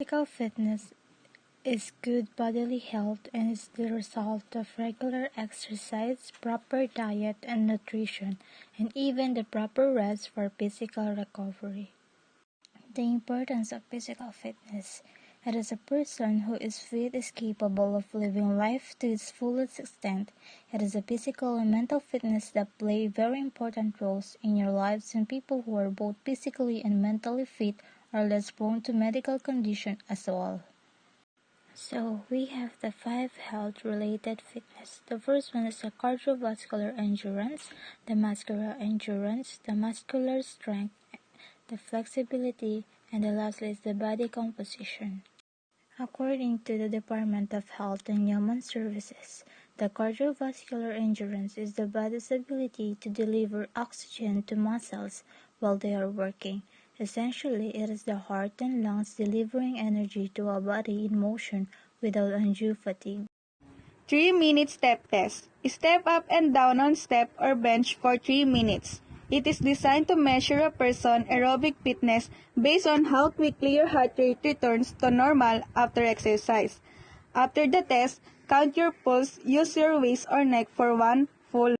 Physical fitness is good bodily health and is the result of regular exercise, proper diet and nutrition, and even the proper rest for physical recovery. The importance of physical fitness. It is a person who is fit is capable of living life to its fullest extent. It is a physical and mental fitness that play very important roles in your lives, and people who are both physically and mentally fit are less prone to medical condition as well. So we have the 5 health-related fitness. The first one is the cardiovascular endurance, the muscular endurance, the muscular strength, the flexibility, and the lastly is the body composition. According to the Department of Health and Human Services, the cardiovascular endurance is the body's ability to deliver oxygen to muscles while they are working. Essentially, it is the heart and lungs delivering energy to a body in motion without undue fatigue. 3-minute step test. Step up and down on step or bench for 3 minutes. It is designed to measure a person's aerobic fitness based on how quickly your heart rate returns to normal after exercise. After the test, count your pulse, use your waist or neck for 1 full.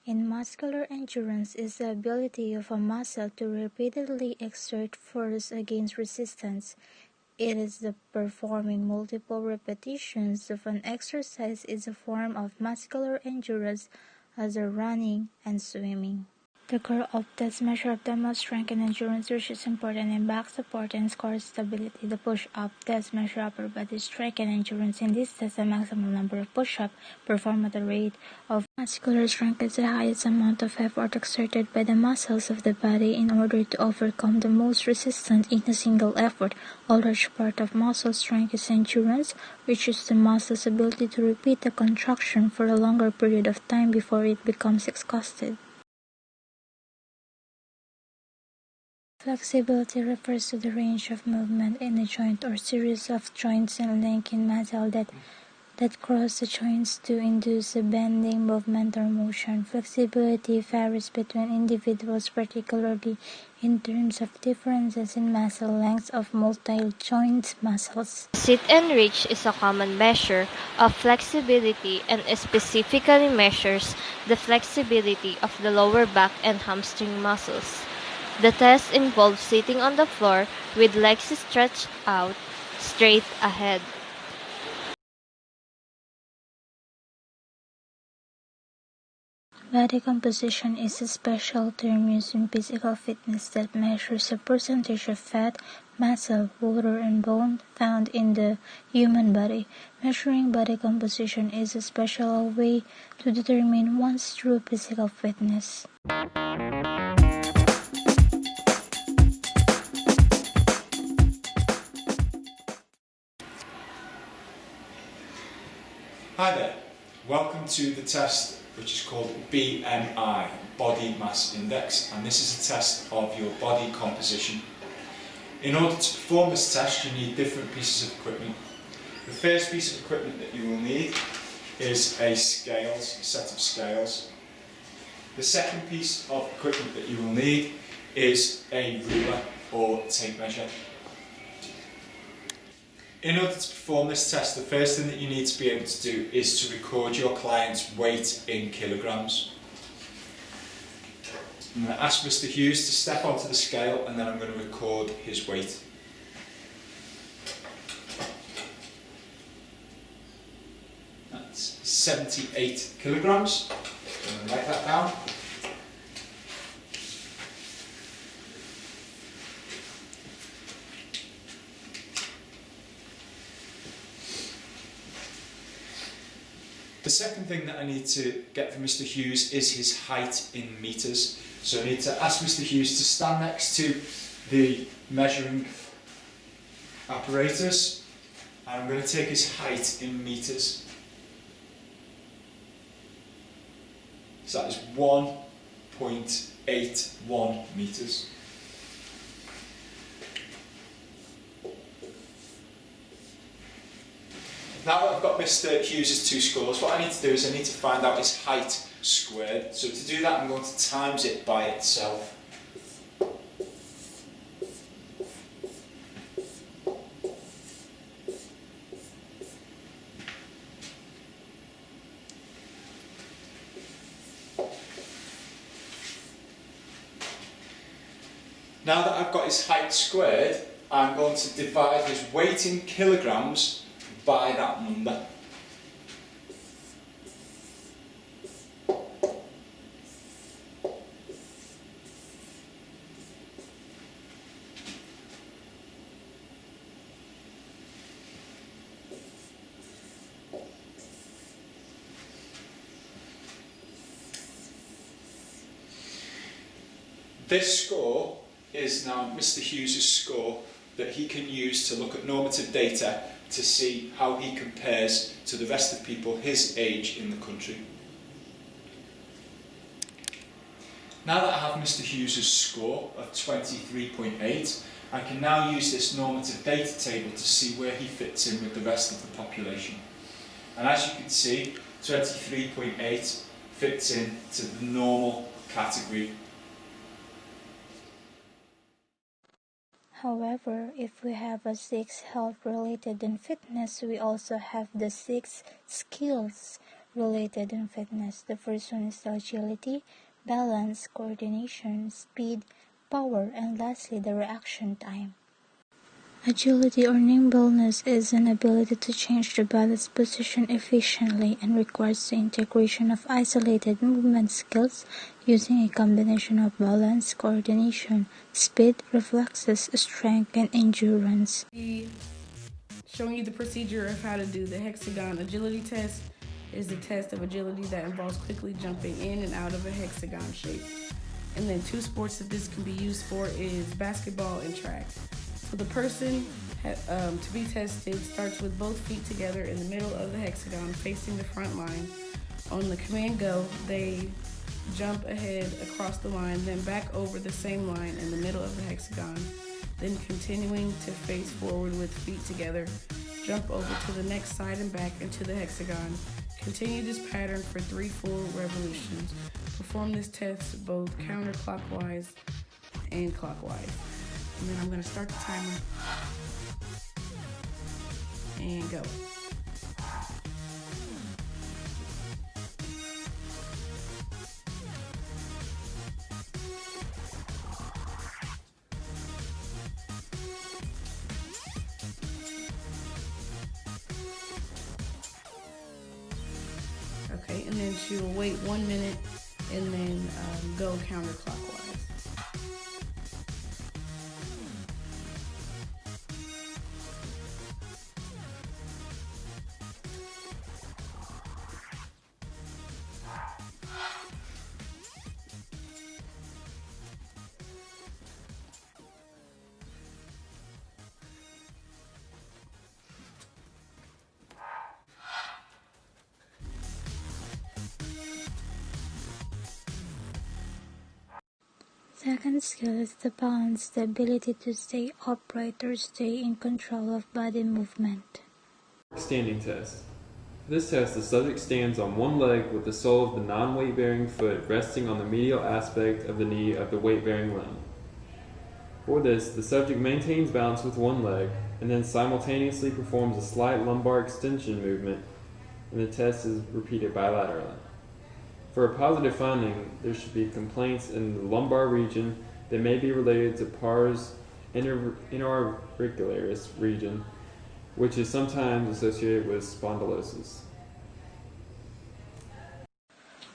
In muscular endurance is the ability of a muscle to repeatedly exert force against resistance. It is the performing multiple repetitions of an exercise is a form of muscular endurance as are running and swimming. The curl-up test measure abdominal strength and endurance, which is important in back support and core stability. The push-up test measure upper body strength and endurance. In this test, the maximum number of push-ups performed at the rate of muscular strength is the highest amount of effort exerted by the muscles of the body in order to overcome the most resistance in a single effort. A large part of muscle strength is endurance, which is the muscle's ability to repeat the contraction for a longer period of time before it becomes exhausted. Flexibility refers to the range of movement in a joint or series of joints and linking muscle that cross the joints to induce a bending movement or motion. Flexibility varies between individuals, particularly in terms of differences in muscle lengths of multi-joint muscles. Sit and reach is a common measure of flexibility and specifically measures the flexibility of the lower back and hamstring muscles. The test involves sitting on the floor with legs stretched out straight ahead. Body composition is a special term used in physical fitness that measures the percentage of fat, muscle, water, and bone found in the human body. Measuring body composition is a special way to determine one's true physical fitness. Hi there, welcome to the test which is called BMI, Body Mass Index, and this is a test of your body composition. In order to perform this test you need different pieces of equipment. The first piece of equipment that you will need is a set of scales. The second piece of equipment that you will need is a ruler or tape measure. In order to perform this test, the first thing that you need to be able to do is to record your client's weight in kilograms. I'm going to ask Mr. Hughes to step onto the scale and then I'm going to record his weight. That's 78 kilograms. I'm going to write that down. The second thing that I need to get from Mr. Hughes is his height in metres. So I need to ask Mr. Hughes to stand next to the measuring apparatus and I'm going to take his height in metres. So that is 1.81 metres. Now that I've got Mr. Hughes' two scores, what I need to do is I need to find out his height squared. So to do that I'm going to times it by itself. Now that I've got his height squared, I'm going to divide his weight in kilograms by that number. This score is now Mr. Hughes' score that he can use to look at normative data to see how he compares to the rest of people his age in the country. Now that I have Mr. Hughes' score of 23.8, I can now use this normative data table to see where he fits in with the rest of the population. And as you can see, 23.8 fits into the normal category. However, if we have a 6 health related in fitness, we also have the 6 skills related in fitness. The first one is agility, balance, coordination, speed, power, and lastly the reaction time. Agility or nimbleness is an ability to change the body's position efficiently and requires the integration of isolated movement skills using a combination of balance, coordination, speed, reflexes, strength, and endurance. Showing you the procedure of how to do the hexagon agility test is the test of agility that involves quickly jumping in and out of a hexagon shape. And then 2 sports that this can be used for is basketball and track. So the person to be tested starts with both feet together in the middle of the hexagon facing the front line. On the command go, they jump ahead across the line, then back over the same line in the middle of the hexagon, then continuing to face forward with feet together, jump over to the next side and back into the hexagon. Continue this pattern for 3 full revolutions. Perform this test both counterclockwise and clockwise. And then I'm going to start the timer and go. Okay, and then she will wait 1 minute and then go counterclockwise. Second skill is the balance, the ability to stay upright or stay in control of body movement. Standing test. For this test, the subject stands on one leg with the sole of the non-weight-bearing foot resting on the medial aspect of the knee of the weight-bearing limb. For this, the subject maintains balance with one leg and then simultaneously performs a slight lumbar extension movement, and the test is repeated bilaterally. For a positive finding, there should be complaints in the lumbar region that may be related to pars interauricularis region, which is sometimes associated with spondylosis.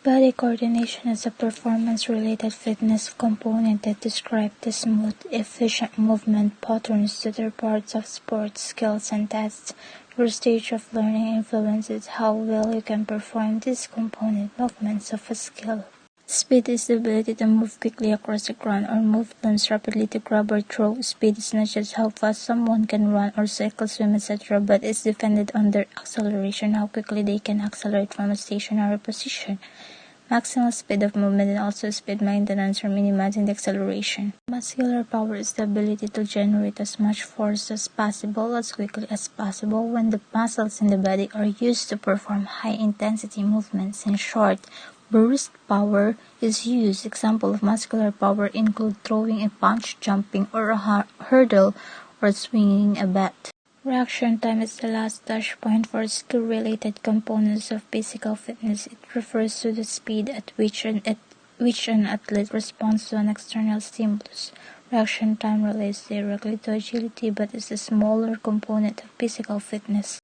Body coordination is a performance-related fitness component that describes the smooth, efficient movement patterns that are parts of sports, skills, and tests. Your stage of learning influences how well you can perform these component movements of a skill. Speed is the ability to move quickly across the ground or move limbs rapidly to grab or throw. Speed is not just how fast someone can run or cycle, swim, etc., but is dependent on their acceleration, how quickly they can accelerate from a stationary position. Maximal speed of movement and also speed maintenance or minimizing the acceleration. Muscular power is the ability to generate as much force as possible as quickly as possible when the muscles in the body are used to perform high-intensity movements. In short, burst power is used. Examples of muscular power include throwing a punch, jumping or a hurdle, or swinging a bat. Reaction time is the last touch point for skill-related components of physical fitness. It refers to the speed at which an athlete responds to an external stimulus. Reaction time relates directly to agility but is a smaller component of physical fitness.